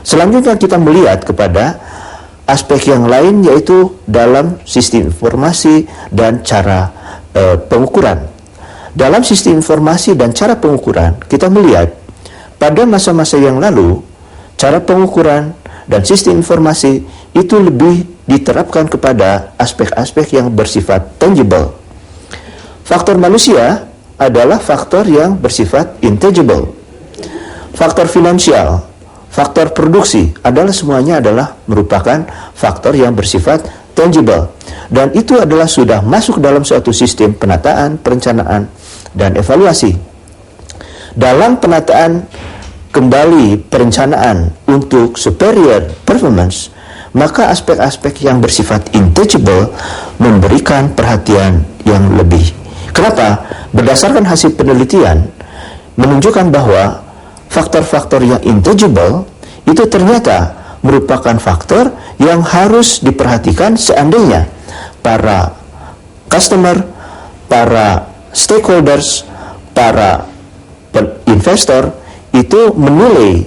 Selanjutnya kita melihat kepada aspek yang lain, yaitu dalam sistem informasi dan cara pengukuran. Dalam sistem informasi dan cara pengukuran, kita melihat pada masa-masa yang lalu, cara pengukuran dan sistem informasi itu lebih diterapkan kepada aspek-aspek yang bersifat tangible. Faktor manusia adalah faktor yang bersifat intangible. Faktor finansial, faktor produksi semuanya adalah merupakan faktor yang bersifat tangible, dan itu adalah sudah masuk dalam suatu sistem penataan, perencanaan, dan evaluasi. Dalam penataan kembali perencanaan untuk superior performance, maka aspek-aspek yang bersifat intangible memberikan perhatian yang lebih. Kenapa? Berdasarkan hasil penelitian menunjukkan bahwa faktor-faktor yang intangible itu ternyata merupakan faktor yang harus diperhatikan seandainya para customer, para stakeholders, para investor itu menilai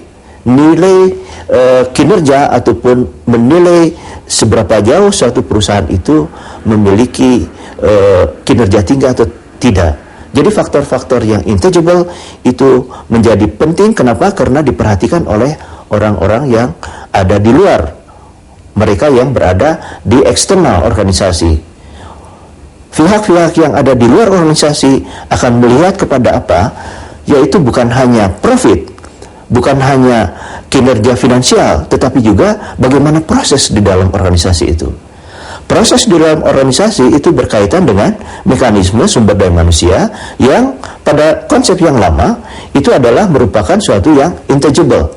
kinerja ataupun menilai seberapa jauh suatu perusahaan itu memiliki kinerja tinggi atau tidak. Jadi faktor-faktor yang intangible itu menjadi penting. Kenapa? Karena diperhatikan oleh orang-orang yang ada di luar, mereka yang berada di eksternal organisasi. Pihak-pihak yang ada di luar organisasi akan melihat kepada apa? Yaitu bukan hanya profit, bukan hanya kinerja finansial, tetapi juga bagaimana proses di dalam organisasi itu. Proses di dalam organisasi itu berkaitan dengan mekanisme sumber daya manusia yang pada konsep yang lama itu adalah merupakan suatu yang intangible.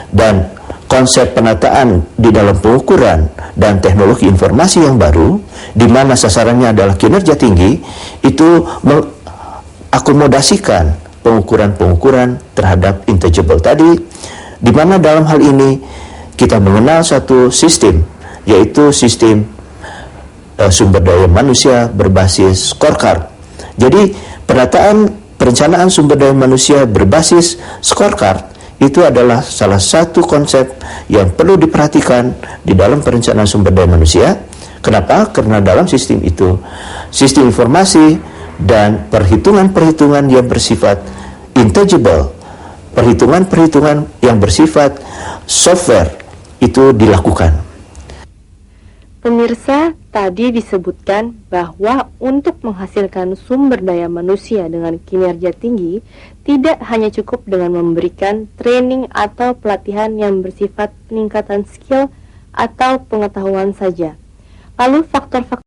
Dan konsep penataan di dalam pengukuran dan teknologi informasi yang baru, di mana sasarannya adalah kinerja tinggi, itu mengakomodasikan pengukuran-pengukuran terhadap intangible tadi, di mana dalam hal ini kita mengenal satu sistem, yaitu sistem sumber daya manusia berbasis scorecard. Jadi perencanaan sumber daya manusia berbasis scorecard itu adalah salah satu konsep yang perlu diperhatikan di dalam perencanaan sumber daya manusia. Kenapa? Karena dalam sistem itu, sistem informasi dan perhitungan-perhitungan yang bersifat intangible, perhitungan-perhitungan yang bersifat software itu dilakukan. Pemirsa, tadi disebutkan bahwa untuk menghasilkan sumber daya manusia dengan kinerja tinggi, tidak hanya cukup dengan memberikan training atau pelatihan yang bersifat peningkatan skill atau pengetahuan saja. Lalu faktor-faktor